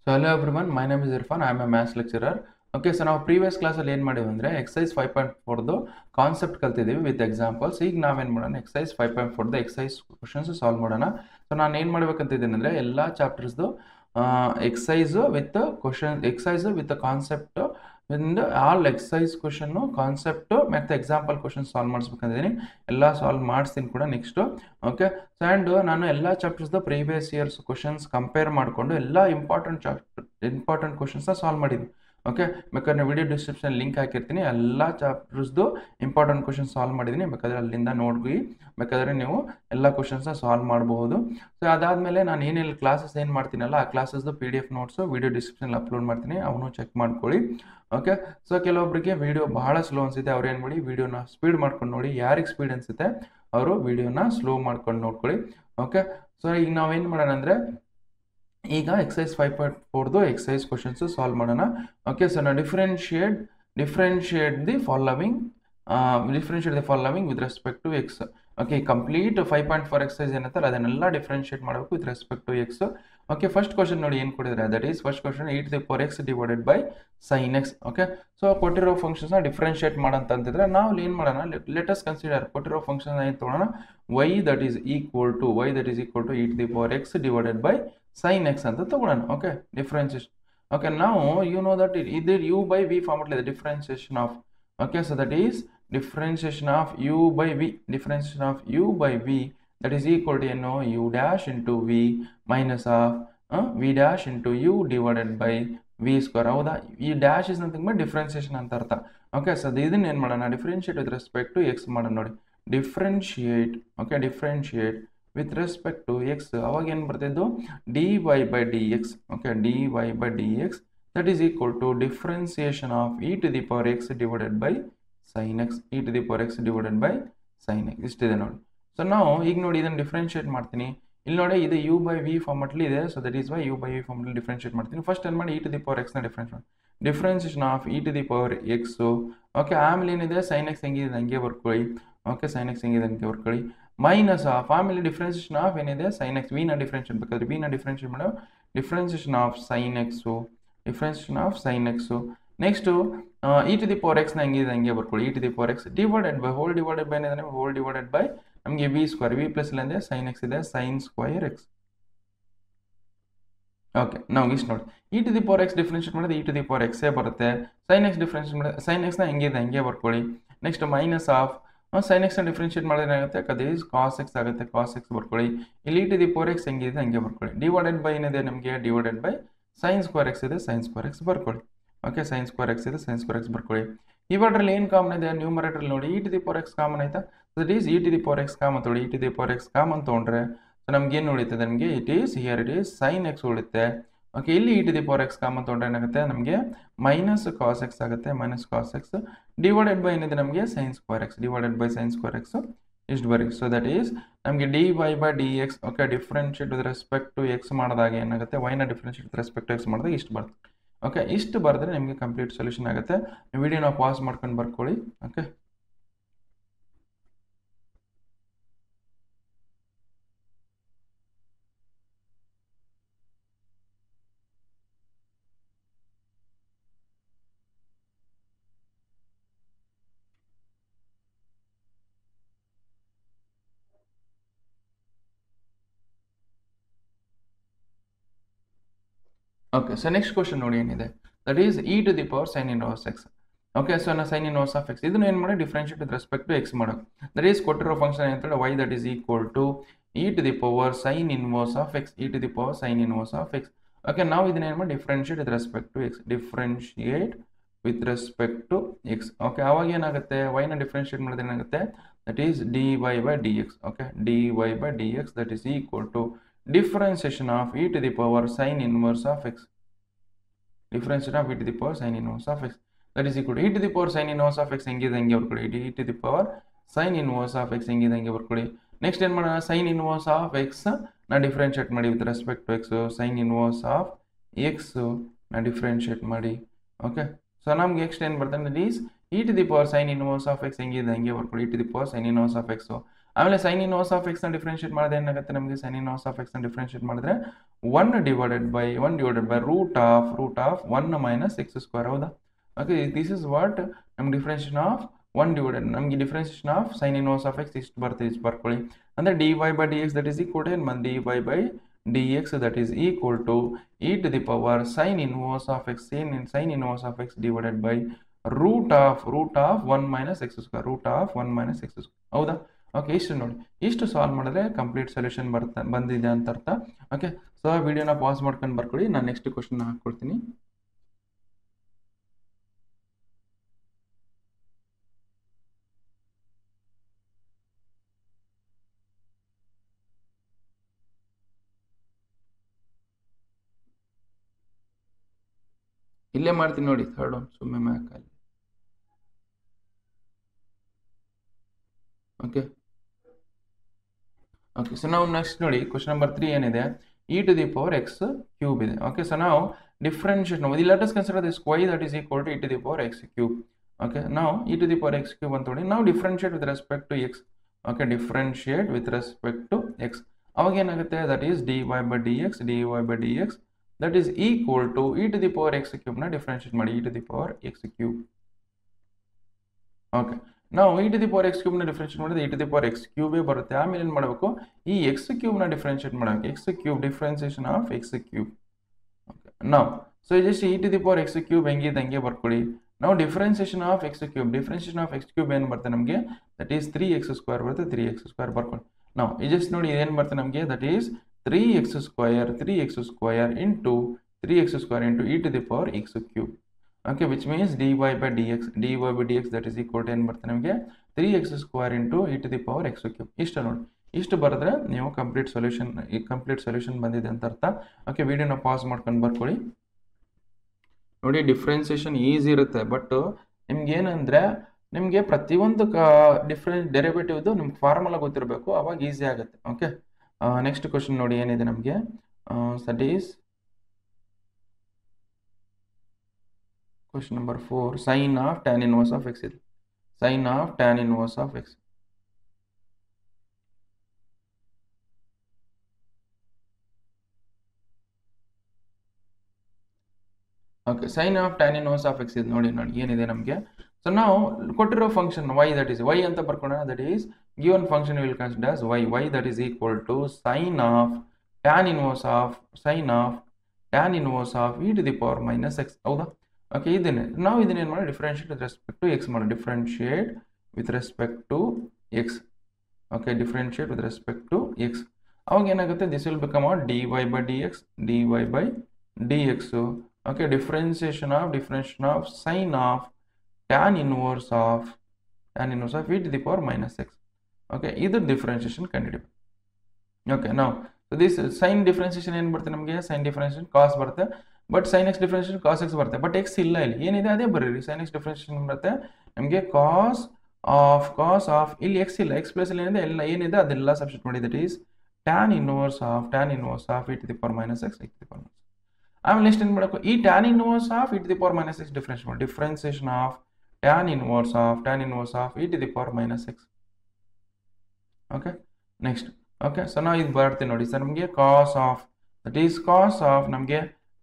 So hello everyone, my name is Irfan. I am a maths lecturer. Okay, so ನಾವು previous ಕ್ಲಾಸಲ್ಲಿ ಏನು ಮಾಡಿದ್ವಿ ಅಂದರೆ ಎಕ್ಸೈಸ್ 5.4ದು ಕಾನ್ಸೆಪ್ಟ್ ಕಲ್ತಿದ್ದೀವಿ ವಿತ್ ಎಕ್ಸಾಂಪಲ್ಸ್. ಈಗ ನಾವೇನು ಮಾಡೋಣ, ಎಕ್ಸೈಸ್ 5.4ದು ಎಕ್ಸೈಸ್ ಕ್ವಶನ್ಸ್ ಸಾಲ್ವ್ ಮಾಡೋಣ. ಸೊ ನಾನು ಏನು ಮಾಡ್ಬೇಕಂತಿದ್ದೀನಿ ಅಂದರೆ ಎಲ್ಲ ಚಾಪ್ಟರ್ಸ್ದು exercise with question, exercise with concept ಇಂದ ಆಲ್ ಎಕ್ಸೈಸ್ ಕ್ವಶನ್ನು, ಕಾನ್ಸೆಪ್ಟು ಮತ್ತು ಎಕ್ಸಾಂಪಲ್ ಕ್ವಶನ್ ಸಾಲ್ವ್ ಮಾಡಿಸ್ಬೇಕಂತಿದ್ದೀನಿ. ಎಲ್ಲ ಸಾಲ್ವ್ ಮಾಡಿಸ್ತೀನಿ ಕೂಡ ನೆಕ್ಸ್ಟು. ಓಕೆ, ಸೊ ಆ್ಯಂಡ್ ನಾನು ಎಲ್ಲ ಚಾಪ್ಟರ್ಸ್ದು ಪ್ರೀವಿಯಸ್ ಇಯರ್ಸ್ ಕ್ವಶನ್ಸ್ ಕಂಪೇರ್ ಮಾಡಿಕೊಂಡು ಎಲ್ಲ ಇಂಪಾರ್ಟೆಂಟ್ ಕ್ವಶನ್ಸ್ನ ಸಾಲ್ವ್ ಮಾಡಿದ್ವಿ. ಓಕೆ, ಬೇಕಾದ್ರೆ ವಿಡಿಯೋ ಡಿಸ್ಕ್ರಿಪ್ಷನ್ ಲಿಂಕ್ ಹಾಕಿರ್ತೀನಿ. ಎಲ್ಲ ಚಾಪ್ಟರ್ಸ್ದು ಇಂಪಾರ್ಟೆಂಟ್ ಕ್ವಶನ್ ಸಾಲ್ವ್ ಮಾಡಿದ್ದೀನಿ. ಬೇಕಾದರೆ ಅಲ್ಲಿಂದ ನೋಡಿ ಬೇಕಾದರೆ ನೀವು ಎಲ್ಲ ಕ್ವಶನ್ಸ್ನ ಸಾಲ್ವ್ ಮಾಡಬಹುದು. ಸೊ ಅದಾದಮೇಲೆ ನಾನು ಏನೆಲ್ಲ ಕ್ಲಾಸಸ್ ಏನು ಮಾಡ್ತೀನಲ್ಲ ಆ ಕ್ಲಾಸಸ್ದು PDF notes video description upload ಮಾಡ್ತೀನಿ, ಅವನು ಚೆಕ್ ಮಾಡ್ಕೊಳ್ಳಿ. ಓಕೆ, ಸೊ ಕೆಲವೊಬ್ಬರಿಗೆ ವಿಡಿಯೋ ಬಹಳ ಸ್ಲೋ ಅನಿಸುತ್ತೆ, ಅವ್ರು ಏನು ಮಾಡಿ ವಿಡಿಯೋನ ಸ್ಪೀಡ್ ಮಾಡ್ಕೊಂಡು ನೋಡಿ. ಯಾರಿಗೆ ಸ್ಪೀಡ್ ಅನಿಸುತ್ತೆ ಅವರು ವಿಡಿಯೋನ ಸ್ಲೋ ಮಾಡ್ಕೊಂಡು ನೋಡ್ಕೊಳ್ಳಿ. ಓಕೆ, ಸೊ ಈಗ ನಾವೇನು ಮಾಡೋಣ ಅಂದರೆ ಈಗ ಎಕ್ಸೈಸ್ 5.4ದು ಎಕ್ಸೈಸ್ ಕ್ವಶನ್ಸ್ ಸಾಲ್ವ್ ಮಾಡೋಣ. ಓಕೆ, ಸೊ ನಾವು differentiate the following with respect to x. Okay, complete 5.4 exercise ಏನಂತಾರೆ ಅದನ್ನೆಲ್ಲ ಡಿಫ್ರೆನ್ಶಿಯೇಟ್ ಮಾಡಬೇಕು with respect to x. Okay, first question ನೋಡಿ ಏನು ಕೊಟ್ಟಿದ್ದಾರೆ, that is first question e⁴x divided by sin x. Okay, so ಕೊಟ್ಟಿರೋ ಫಂಕ್ಷನ್ಸ್ನ differentiate ಮಾಡಂತಂತಿದ್ರೆ ನಾವು ಏನು ಮಾಡೋಣ, ಲೆಟ್ ಅಸ್ ಕನ್ಸಿಡರ್ ಕೊಟ್ಟಿರೋ ಫಂಕ್ಷನ್ ಏನು ತೊಗೊಳ್ಳೋಣ, y that is equal to e⁴x divided by sin x ಅಂತ ತಗೊಳ್ಳೋಣ. Okay, differentiation. ಓಕೆ, ನಾವು ಯು ನೋ ದಟ್ ಇದು u ಬೈ v ಫಾರ್ಮೆಟ್ ಇದೆ, differentiation of. Okay, so that is differentiation of u by v, differentiation of u by v that is equal to u dash into v minus of v dash into u divided by v square. ಹೌದಾ, ಈ dash is nothing but differentiation ಅಂತ ಅರ್ಥ. Okay, so ಇದನ್ನ ಏನು ಮಾಡೋಣ, differentiate with respect to x ಮಾಡೋಣ. ನೋಡಿ, differentiate. Okay, differentiate with respect to x. ಅವಾಗ ಏನು ಬರ್ತಿದ್ದು dy by dx. Okay, dy by dx that is equal to differentiation of e⁴x divided by sin x, e⁴x divided by sin x. ಇಷ್ಟಿದೆ ನೋಡಿ. So ನಾವು ಈಗ ನೋಡಿ ಇದನ್ನು differentiate ಮಾಡ್ತೀನಿ. ಇಲ್ಲಿ ನೋಡಿ ಇದು u by v ಫಾರ್ಮೆಟ್ಲಿ ಇದೆ, so that is why u by v ಫಾರ್ಮೆಟ್ಲಿ ಡಿಫ್ರೆನ್ಶಿಯೇಟ್ ಮಾಡ್ತೀನಿ. ಫಸ್ಟ್ ಏನು ಮಾಡಿ e⁴x ನ ಡಿಫ್ರೆನ್ಷಿಯೇಷನ್ ಆಫ್ e⁴x. ಓಕೆ, ಆಮೇಲೆ ಏನಿದೆ sin x ಹೆಂಗಿದೆ ಹಂಗೆ ಬರ್ಕೊಳ್ಳಿ. ಓಕೆ, sin x ಹೆಂಗಿದೆ ಹಂಗೆ ಬರ್ಕೊಳ್ಳಿ. ಮೈನಸ್ ಆಫ್ ಆಮೇಲೆ ಡಿಫ್ರೆನ್ಷಿಯೇಷನ್ ಆಫ್ ಏನಿದೆ sin x, v ನ ಡಿಫ್ರೆನ್ಶಿಯೇಟ್ ಬೇಕಾದ್ರೆ v ನ ಡಿಫ್ರೆನ್ಶಿಯೇಟ್ ಮಾಡೋ differentiation of sin x. Next e⁴x ನ ಹೆಂಗಿದೆ ಹಂಗೆ ಬರ್ಕೊಳ್ಳಿ. e⁴x divided by whole divided by ಏನಿದೆ ಹೋಲ್ ಡಿವೈಡೆಡ್ ಬೈ ನಮಗೆ v ಸ್ಕ್ವೇರ್, v ಪ್ಲಸ್ ಇಲ್ಲ ಅಂದರೆ sin x ಇದೆ, sin ಸ್ಕ್ವೇರ್ x. ಓಕೆ, ನಾವು ಇಷ್ಟು ನೋಡಿ e⁴x ಡಿಫ್ರೆನ್ಶಿಯೇಟ್ ಮಾಡಿದ್ರೆ e⁴x ಬರುತ್ತೆ. sin x ಡಿಫ್ರೆನ್ಶಿಯೇಟ್ ಮಾಡಿದ್ರೆ sin x ನ ಹೆಂಗಿದೆ ಹಂಗೆ ಬರ್ಕೊಳ್ಳಿ. Next minus of sin x ನ ಡಿಫ್ರೆನ್ಶಿಯೇಟ್ ಮಾಡಿದ್ರೆ ಏನಾಗುತ್ತೆ, ಅದು ಈಸ್ cos x ಆಗುತ್ತೆ, cos x ಬರ್ಕೊಳ್ಳಿ. ಇಲ್ಲಿ e⁴x ಹೆಂಗಿದೆ ಹಂಗೆ ಬರ್ಕೊಳ್ಳಿ. ಡಿವೈಡೆಡ್ ಬೈ ಏನಿದೆ ನಮಗೆ divided by sin square x ಇದೆ, sin ಸ್ಕ್ವೇರ್ x ಬರ್ಕೊಳ್ಳಿ. ಓಕೆ, sin ಸ್ಕ್ವೇರ್ x ಇದೆ, sin ಸ್ಕ್ವೇರ್ x ಬರ್ಕೊಳ್ಳಿ. ಇವಾಡ್ರಲ್ಲಿ ಏನು ಕಾಮನ್ ಇದೆ, ನ್ಯೂಮರೇಟರ್ ನೋಡಿ e⁴x ಕಾಮನ್ ಆಯ್ತಾ, ದಟ್ ಈಸ್ e⁴x ಕಾಮನ್ ತೊಗೊಳ್ಳಿ. e⁴x ಕಾಮನ್ ತೊಗೊಂಡ್ರೆ ಸೊ ನಮ್ಗೆ ಏನು ಉಳಿತದೆ, ನಮಗೆ ಇಟ್ ಈಸ್ sin x ಉಳಿಯುತ್ತೆ. ಓಕೆ, ಇಲ್ಲಿ e⁴x ಕಾಮನ್ ತೊಗೊಂಡ್ರೆ ಏನಾಗುತ್ತೆ ನಮಗೆ ಮೈನಸ್ cos x ಆಗುತ್ತೆ, minus cos x divided by ಏನಿದೆ ನಮಗೆ sin square x, divided by sin square x ಇಷ್ಟು ಬರೀ. ಸೊ ದಟ್ ಈಸ್ ನಮಗೆ dy by dx. Okay, differentiate with respect to x ಮಾಡಿದಾಗ ಏನಾಗುತ್ತೆ, y ನ differentiate with respect to x ಮಾಡಿದಾಗ ಇಷ್ಟು ಬರ್ತದೆ. ಓಕೆ, ಇಷ್ಟು ಬರೆದ್ರೆ ನಿಮಗೆ ಕಂಪ್ಲೀಟ್ ಸೊಲ್ಯೂಷನ್ ಆಗುತ್ತೆ. ವಿಡಿಯೋನ ಪಾಸ್ ಮಾಡ್ಕೊಂಡು ಬರ್ಕೊಳ್ಳಿ. Okay, okay, so next question ನೋಡಿ ಏನಿದೆ, that is e⁴sin x. Okay, so ನಾ sin of x ಇದನ್ನು ಏನು ಮಾಡಿ differentiate with respect to x ಮಾಡೋದು. ದಟ್ ಈಸ್ ಕೊಟ್ಟಿರೋ ಫಂಕ್ಷನ್ ಏನಂತೇಳಿ y that is equal to e⁴sin of x, e⁴sin of x. Okay, ನಾವು ಇದನ್ನ ಏನು ಮಾಡಿ differentiate with respect to x, differentiate with respect to x. Okay, ಅವಾಗ ಏನಾಗುತ್ತೆ, y ನ ಡಿಫ್ರೆನ್ಶಿಯೇಟ್ ಮಾಡಿದ್ರೆ ಏನಾಗುತ್ತೆ, that is dy by dx. Okay, dy by dx that is equal to differentiation of e⁴sin of x, differentiation of e⁴sin of x that is equal to e⁴sin of x ಹೆಂಗಿದೆ ಹಂಗೆ ಬರ್ಕೊಳ್ಳಿ. e⁴sin of x ಹೆಂಗಿದೆ ಹಂಗೆ ಬರ್ಕೊಳ್ಳಿ. Next ಏನು ಮಾಡೋಣ, sin of x ನ differentiate ಮಾಡಿ with respect to x, sin of x ನ ಡಿಫ್ರೆನ್ಶಿಯೇಟ್ ಮಾಡಿ. ಓಕೆ, ಸೊ ನಮ್ಗೆ ನೆಕ್ಸ್ಟ್ ಏನು ಬರ್ತದೆ, that is e⁴sin of x ಹೆಂಗಿದೆ ಹಂಗೆ ಬರ್ಕೊಳ್ಳಿ, e⁴sin of x. ಆಮೇಲೆ sin of x ನ ಡಿಫ್ರೆನ್ಶಿಯೇಟ್ ಮಾಡಿದ್ರೆ ಏನಾಗುತ್ತೆ ನಮಗೆ, sin of x ನ ಡಿಫ್ರೆನ್ಶಿಯೇಟ್ ಮಾಡಿದ್ರೆ 1 divided by root of 1 minus x square ಹೌದಾ. ಓಕೆ ದಿಸ್ ಇಸ್ ವಾಟ್ ನಮ್ಗೆ ಡಿಫ್ರೆನ್ಷಿಯೇಷನ್ ಆಫ್ 1 ಡಿವೈಡೆಡ್ ನಮಗೆ differentiation of sine inverse of x ಇಷ್ಟು ಬರ್ತದೆ, ಇಷ್ಟು ಬರ್ಕೊಳ್ಳಿ. ಅಂದರೆ dy by dx that is equal to ಏನು ಬಂದು dy by dx that is equal to e to the power sin inverse of x sin inverse of x divided by root of 1 minus x square ಹೌದಾ. Okay ಇಷ್ಟು ನೋಡಿ, ಇಷ್ಟು solve ಮಾಡಿದ್ರೆ complete solution ಬಂದಿದೆ ಅಂತ ಅರ್ಥ. ಓಕೆ ಸೊ ವಿಡಿಯೋನ pause ಮಾಡ್ಕೊಂಡು ಬರ್ಕೊಳ್ಳಿ, ನಾನು ನೆಕ್ಸ್ಟ್ ಕ್ವಶನ್ ಹಾಕ್ಕೊಡ್ತೀನಿ. ಇಲ್ಲೇ ಮಾಡ್ತೀನಿ ನೋಡಿ, ಥರ್ಡ್ ಒನ್ ಸುಮ್ಮನೆ ಮ್ಯಾಕಲ್ಲಿ. ಓಕೆ ಓಕೆ ಸೊ ನಾವು ನೆಕ್ಸ್ಟ್ ನೋಡಿ ಕ್ವಶನ್ ನಂಬರ್ 3 ಏನಿದೆ, e to the power x cube ಇದೆ. ಓಕೆ ಸೊ ನಾವು ಡಿಫ್ರೆನ್ಷಿಯೇಟ್ ನೋಡಿ, let us consider this y that is equal to e to the power x cube. Okay ನಾವು e to the power x cube ಅಂತ ನೋಡಿ, ನಾವು differentiate with respect to x. Okay differentiate with respect to x, ಅವಾಗ ಏನಾಗುತ್ತೆ that is dy by dx that is equal to e to the power x cube ನ differentiate ಮಾಡಿ e to the power x cube. Okay ನಾವು e to the power x cube ನ differentiate ಮಾಡಿದ್ರೆ e to the power x cube ಬರುತ್ತೆ. ಆಮೇಲೆ ಏನು ಮಾಡಬೇಕು, ಈ x cube ನ ಡಿಫ್ರೆನ್ಷಿಯೇಟ್ ಮಾಡಬೇಕು, x cube differentiation of x cube. Okay ನಾವು so just e to the power x cube ಹೆಂಗಿದೆ ಹಂಗೆ ಬರ್ಕೊಳ್ಳಿ. ನಾವು ಡಿಫ್ರೆನ್ಸಿಯೇಷನ್ ಆಫ್ x cube ಏನು ಬರುತ್ತೆ ನಮಗೆ, ದಟ್ ಈಸ್ 3x ಸ್ಕ್ವೇರ್ ಬರುತ್ತೆ, 3x ಸ್ಕ್ವೇರ್ ಬರ್ಕೊಳ್ಳಿ. ನಾವು ಜಸ್ಟ್ ನೋಡಿ ಏನು ಬರುತ್ತೆ ನಮಗೆ, that is 3x square into 3x square into e to the power x cube. Okay, which means dy by dx that is equal to ಏನು ಬರುತ್ತೆ ನಮಗೆ 3x square into e to the power x cube. ಇಷ್ಟು ನೋಡಿ, ಇಷ್ಟು ಬರೆದ್ರೆ ನೀವು complete solution ಬಂದಿದೆ ಅಂತ ಅರ್ಥ. ಓಕೆ ವಿಡಿಯೋನ ಪಾಸ್ ಮಾಡ್ಕೊಂಡು ಬರ್ಕೊಳ್ಳಿ. ನೋಡಿ ಡಿಫ್ರೆನ್ಸಿಯೇಷನ್ ಈಸಿ ಇರುತ್ತೆ, ಬಟ್ ನಿಮ್ಗೆ ಏನಂದರೆ ನಿಮಗೆ ಪ್ರತಿಯೊಂದು ಡೆರಿವೇಟಿವ್ದು ನಿಮ್ಗೆ ಫಾರ್ಮುಲಾ ಗೊತ್ತಿರಬೇಕು, ಅವಾಗ ಈಸಿ ಆಗುತ್ತೆ. ಓಕೆ ನೆಕ್ಸ್ಟ್ ಕ್ವಶನ್ ನೋಡಿ ಏನಿದೆ ನಮಗೆ, that is question number 4, sine of tan inverse of x ಇದೆ. Sine of tan inverse of x. Okay sine of tan inverse of x ಇದೆ ನೋಡಿ ಏನಿದೆ ನಮಗೆ. ಸೊ ನಾವು ಕೊಟ್ಟಿರೋ function y that is y ಅಂತ ಬರ್ಕೊಳ್ಳೋಣ, that is given function we will consider as y that is equal to sin of tan inverse of e to the power minus x ಹೌದಾ. Okay ಇದನ್ನೇ ನಾವು ಏನು ಮಾಡಿ differentiate with respect to x ಮಾಡಿ, differentiate with respect to x. Okay differentiate with respect to x, ಅವಾಗ ಏನಾಗುತ್ತೆ, this will become dy by dx. Okay differentiation of sine of tan inverse of e to the power minus x. Okay ಇದು differentiation ಕಂಡುಹಿಡಿಬೇಕು. Okay ನಾವು this sine differentiation ಏನು ಬರುತ್ತೆ ನಮಗೆ, sine differentiation cos ಬರುತ್ತೆ, but sine x differentiation cos X ಬರುತ್ತೆ, but x ಇಲ್ಲ ಇಲ್ಲಿ, ಏನಿದೆ ಅದೇ ಬರೀರಿ. ಸೈನ್ ಎಕ್ಸ್ ಡಿಫ್ರೆನ್ಸಿಯೇಷನ್ ಬರುತ್ತೆ ನಮಗೆ ಕಾಸ್ ಆಫ್ ಇಲ್ಲಿ ಎಕ್ಸ್ ಇಲ್ಲ, ಎಕ್ಸ್ ಪ್ಲಸ್ ಏನಿದೆ ಎಲ್ಲ ಏನಿದೆ ಅದೆಲ್ಲ ಸಬ್ಸ್ಟಿಟ್ಯೂಟ್ ಮಾಡಿ, that is tan inverse of e to the power minus x. ಆಮೇಲೆ ನೆಕ್ಸ್ಟ್ ಏನು ಮಾಡಬೇಕು, ಈ tan inverse of e to the power minus x differentiation of tan inverse of e to the power minus x. Okay next okay so ನಾವು ಇದು ಬರ್ತೀವಿ ನೋಡಿ sir, ನಮಗೆ cos of ನಮಗೆ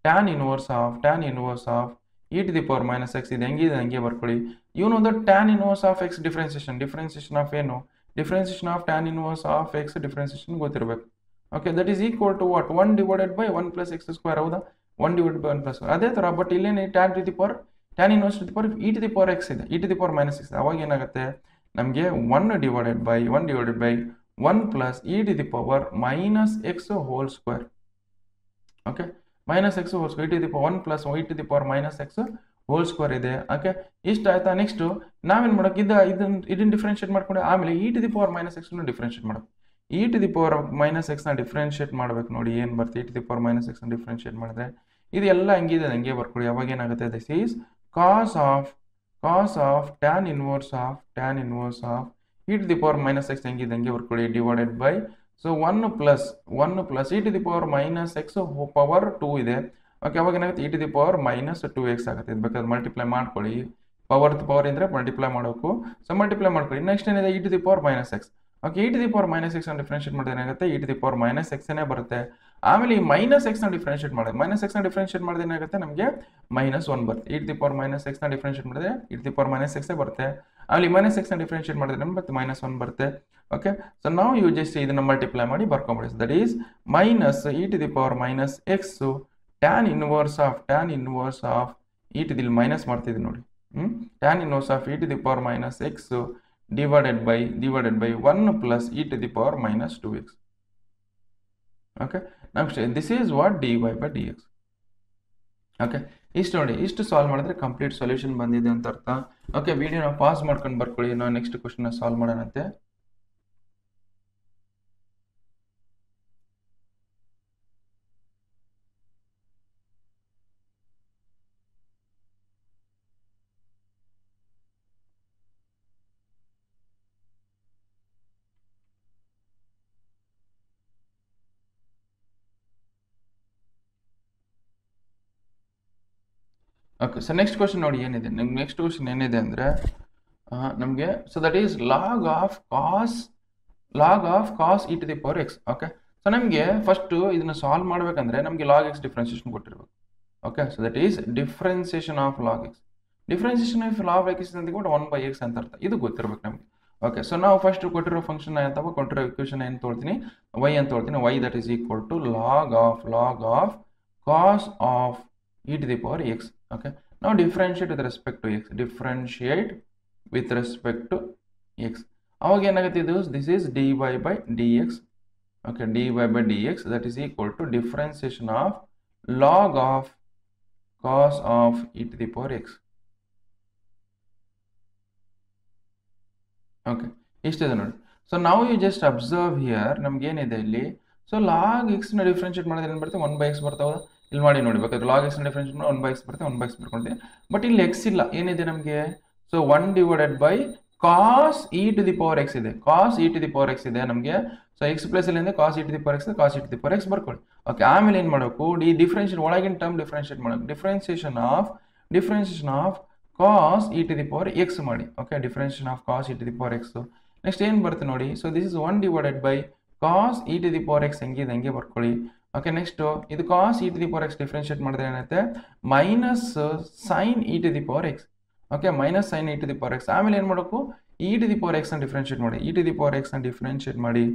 tan inverse of e to the power minus x ಇದೆ, ಹೆಂಗಿದೆ ಹಂಗೆ ಬರ್ಕೊಳ್ಳಿ. ಇವನು ಒಂದು tan inverse of x differentiation of ಏನು, differentiation of tan inverse of x differentiation ಗೊತ್ತಿರಬೇಕು. Okay that is equal to what 1 divided by 1 plus x square ಹೌದಾ, 1 divided by 1 plus ಅದೇ ಥರ, ಬಟ್ ಇಲ್ಲೇನೆ tan inverse to the power e to the power x ಇದೆ, e to the power minus x. ಅವಾಗ ಏನಾಗುತ್ತೆ ನಮಗೆ 1 divided by 1 plus e to the power minus x whole square. Okay minus X whole square e to the power 1 plus y to the power minus x whole square ಇದೆ. Okay ಇಷ್ಟ ಆಯ್ತಾ. Next ನಾವೇನು ಮಾಡೋಕೆ ಇದನ್ನು differentiate ಮಾಡ್ಕೊಂಡು ಆಮೇಲೆ e to the power minus x differentiate ಮಾಡೋದು, e to the power minus x differentiate ಮಾಡಬೇಕು. ನೋಡಿ ಏನು ಬರುತ್ತೆ, e to the power minus x differentiate ಮಾಡಿದ್ರೆ ಇದು ಎಲ್ಲ ಹಂಗಿದೆ ಹಂಗೆ ಬರ್ಕೊಳ್ಳಿ. ಅವಾಗ ಏನಾಗುತ್ತೆ, this is cos of tan inverse of e to the power minus x ಹೆಂಗಿದೆ ಹಂಗೆ ಬರ್ಕೊಳ್ಳಿ, divided by so 1 plus e to the power minus x power 2 ಇದೆ. ಓಕೆ ಅವಾಗ ಏನಾಗುತ್ತೆ, e to the power minus 2x ಆಗುತ್ತೆ. ಇದು ಬೇಕಾದ್ರೆ multiply ಮಾಡ್ಕೊಳ್ಳಿ, ಪವರ್ ಇದ್ರೆ ಮಲ್ಟಿಪ್ಲೈ ಮಾಡಬೇಕು. ಸೊ ಮಲ್ಟಿಪ್ಲೈ ಮಾಡ್ಕೊಳ್ಳಿ. ನೆಕ್ಸ್ಟ್ ಏನಿದೆ, e to the power minus x. Okay e to the power minus x differentiate ಮಾಡಿದ್ರೆ ಏನಾಗುತ್ತೆ, e to the power minus x ಬರುತ್ತೆ. ಆಮೇಲೆ ಈ ಮೈನಸ್ ಎಕ್ಸ್ನ ಡಿಫ್ರೆನ್ಷಿಯೇಟ್ ಮಾಡಿದೆ, ಮೈನಸ್ ಎಕ್ಸ್ನ ಡಿಫ್ರೆನ್ಷಿಯೇಟ್ ಮಾಡಿದ್ರೆ ಏನಾಗುತ್ತೆ ನಮಗೆ -1 ಬರುತ್ತೆ. e to the power minus ಎಕ್ಸ್ನ ಡಿಫ್ರೆನ್ಷಿಯೇಟ್ ಮಾಡಿದ್ರೆ e to the power minus ಎಕ್ಸೇ ಬರುತ್ತೆ. ಆಮೇಲೆ ಮೈನಸ್ ಎಕ್ಸ್ನ ಡಿಫ್ರೆನ್ಷಿಯೇಟ್ ಮಾಡಿದ್ರೆ ಮತ್ತೆ -1 ಬರುತ್ತೆ. ಓಕೆ, ಸೊ ನಾವು ಯು ಜಸ್ಟ್ ಇದನ್ನ ಮಲ್ಟಿಪ್ಲೈ ಮಾಡಿ ಬರ್ಕೊಂಬಿಡಿ. That is minus e to the power minus x tan inverse of e to the minus ಮಾಡ್ತಿದ್ವಿ ನೋಡಿ, tan inverse of e to the power minus x divided by 1 plus e to the power minus 2x. Okay, now this is what dy by dx. Okay, ಇಷ್ಟು ನೋಡಿ, ಇಷ್ಟು solve ಮಾಡಿದ್ರೆ complete solution ಬಂದಿದೆ ಅಂತ ಅರ್ಥ. Okay, ವಿಡಿಯೋನ pause ಮಾಡ್ಕೊಂಡು ಬರ್ಕೊಳ್ಳಿ, ನಾವು ನೆಕ್ಸ್ಟ್ ಕ್ವಶನ್ ಸಾಲ್ವ್ ಮಾಡೋಣಂತೆ. ಓಕೆ, ಸೊ ನೆಕ್ಸ್ಟ್ ಕ್ವಶನ್ ನೋಡಿ ಏನಿದೆ, ನಿಮ್ಗೆ ನೆಕ್ಸ್ಟ್ ಕ್ವಶನ್ ಏನಿದೆ ಅಂದರೆ ನಮಗೆ so that is log of cos e to the power x. Okay, so ನಮಗೆ ಫಸ್ಟು ಇದನ್ನ ಸಾಲ್ವ್ ಮಾಡಬೇಕಂದ್ರೆ ನಮಗೆ ಲಾಗ್ ಎಕ್ಸ್ ಡಿಫ್ರೆನ್ಸಿಯೇಷನ್ ಕೊಟ್ಟಿರ್ಬೇಕು. Okay, so that is differentiation of log x. Differentiation of log x ಅಂತ ಕೂಡ 1/x ಅಂತ ಅರ್ಥ, ಇದು ಗೊತ್ತಿರ್ಬೇಕು ನಮಗೆ. ಓಕೆ, ಸೊ ನಾವು ಫಸ್ಟ್ ಕೊಟ್ಟಿರೋ ಫಂಕ್ಷನ್ ಅಥವಾ ಕೊಟ್ಟಿರೋ ಇಕ್ವೇಷನ್ ಏನು ತೊಳ್ತೀನಿ, y ಅಂತ ತೊಳ್ತೀನಿ. y that is equal to log of cos of e to the power x. Okay, now differentiate with respect to x. ಅವಾಗ ಏನಾಗುತ್ತೆ ಇದು, this is dy by dx. Okay, dy by dx that is equal to differentiation of log of cos of e to the power x. Okay, ಇಷ್ಟಿದೆ ನೋಡಿ. So now you just observe here ನಮ್ಗೆ ಏನಿದೆ ಇಲ್ಲಿ, so log x ನ differentiate ಮಾಡಿದ್ರೆ ಏನು ಬರುತ್ತೆ, 1/x ಬರ್ತಾವ. ಇಲ್ಲಿ ಮಾಡಿ ನೋಡಿ, ಬೇಕಾದ್ರೆ ಲಾಗ್ ಎಕ್ಸ್ ಡಿಫ್ರೆನ್ಷಿಯೇಟ್ 1/x ಬರುತ್ತೆ, 1/x ಬರ್ಕೊಂಡಿದೆ. ಬಟ್ ಇಲ್ಲಿ ಎಕ್ಸ್ ಇಲ್ಲ, ಏನಿದೆ ನಮಗೆ, so 1 divided by cos e to the power x ಇದೆ, cos e to the power x ಇದೆ ನಮಗೆ. ಸೊ ಎಕ್ಸ್ ಪ್ಲಸ್ ಇಲ್ಲಿ cos e to the power x, cos e to the power x ಬರ್ಕೊಳ್ಳಿ. Okay, ಆಮೇಲೆ ಏನು ಮಾಡಬೇಕು, ಈ differentiate ಒಳಗಿನ ಟರ್ಮ್ ಡಿಫ್ರೆನ್ಷಿಯೇಟ್ ಮಾಡಬೇಕು. Differentiation of cos e to the power x ಮಾಡಿ. Okay, differentiation of cos e to the power x. Next ಏನು ಬರುತ್ತೆ ನೋಡಿ, so this is 1 divided by cos e to the power x ಹೆಂಗಿದೆ ಹಂಗೆ ಬರ್ಕೊಳ್ಳಿ. Okay, next ಇದು cos e to the power x differentiate ಮಾಡಿದ್ರೆ ಏನಾಗುತ್ತೆ, minus sine e to the power x. Okay, minus sine e to the power x. ಆಮೇಲೆ ಏನು ಮಾಡಬೇಕು, e to the power x ಅನ್ನು ಡಿಫ್ರೆನ್ಷಿಯೇಟ್ ಮಾಡಿ, e to the power x ಅನ್ನು differentiate ಮಾಡಿ.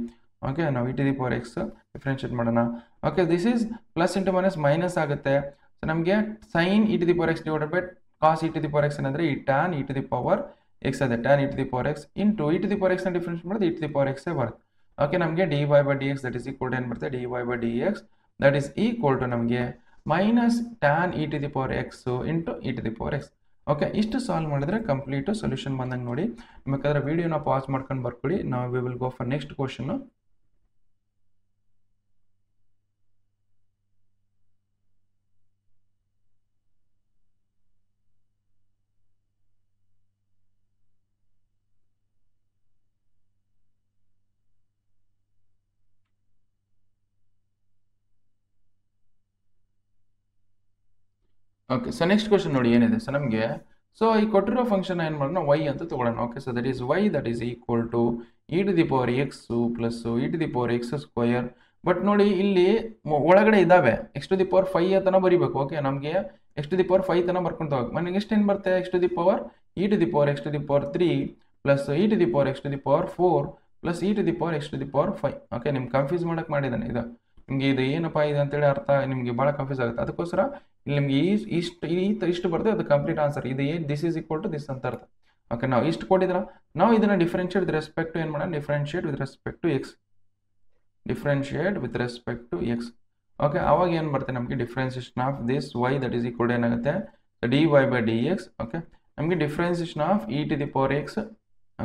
Okay, ನಾವು e to the power x differentiate ಮಾಡೋಣ. Okay, this is plus into minus minus ಆಗುತ್ತೆ. ಸೊ ನಮಗೆ sine e to the power x divided by cos e to the power x ಏನಂದ್ರೆ ಈ tan e to the power x ಅದೇ, tan e to the power x into e to the power x ಅನ್ನು differentiate ಮಾಡಿದ್ರೆ e to the power x ಬರುತ್ತೆ. Okay, ನಮಗೆ dy by dx that is equal to ಏನು ಬರುತ್ತೆ, dy by dx that is equal to ನಮಗೆ minus tan e to the power x into e to the power x. Okay, ಇಷ್ಟು solve ಮಾಡಿದ್ರೆ complete solution ಬಂದಂಗೆ ನೋಡಿ. ಬೇಕಾದ್ರೆ ವಿಡಿಯೋನ pause ಮಾಡ್ಕೊಂಡು ಬರ್ಕೊಳ್ಳಿ. ನಾವು we will go for next question. Okay, so next question ನೋಡಿ ಏನಿದೆ. ಸೊ ನಮಗೆ ಸೊ ಈ ಕೊಟ್ಟಿರೋ ಫಂಕ್ಷನ್ ಏನು ಮಾಡೋಣ, y ಅಂತ ತಗೊಳ್ಳೋಣ. Okay, so that is y that is equal to e to the power x plus e to the power x square. But ನೋಡಿ ಇಲ್ಲಿ ಒಳಗಡೆ ಇದ್ದಾವೆ x ಟು ದಿ ಪವರ್ 5 ತನ ಬರೀಬೇಕು. ಓಕೆ, ನಮಗೆ x ಟು ದಿ ಪವರ್ 5 ತನ ಬರ್ಕೊಂಡು ಹೋಗಿ ಮನೆಗೆ ಎಷ್ಟು ಏನು ಬರುತ್ತೆ, x to the power e to the power x to the power 3 plus e to the power x to the power 4 plus e to the power x to the power 5. Okay, ನಿಮ್ಗೆ confuse ಮಾಡಕ್ಕೆ ಮಾಡಿದ್ದಾನೆ ಇದು. ನಿಮಗೆ ಇದು ಏನಪ್ಪ ಇದೆ ಅಂತೇಳಿ ಅರ್ಥ ನಿಮಗೆ ಭಾಳ ಕನ್ಫ್ಯೂಸ್ ಆಗುತ್ತೆ. ಅದಕ್ಕೋಸ್ಕರ ಇಲ್ಲಿ ನಿಮಗೆ ಇಷ್ಟು ಬರುತ್ತೆ, ಅದು ಕಂಪ್ಲೀಟ್ ಆನ್ಸರ್. ಇದು ಏನು, this is equal to this ಅಂತ ಅರ್ಥ. ಓಕೆ, ನಾವು ಇಷ್ಟು ಕೊಟ್ಟಿದ್ರ, ನಾವು ಇದನ್ನು ಡಿಫ್ರೆನ್ಷಿಯೇಟ್ ವಿತ್ ರೆಸ್ಪೆಕ್ಟ್ ಟು ಏನು ಮಾಡೋಣ, differentiate with respect to x. Okay, ಅವಾಗ ಏನು ಬರುತ್ತೆ ನಮಗೆ, differentiation of this y that is equal to ಏನಾಗುತ್ತೆ, dy by dx. ಓಕೆ, ನಮಗೆ differentiation of e to the power x.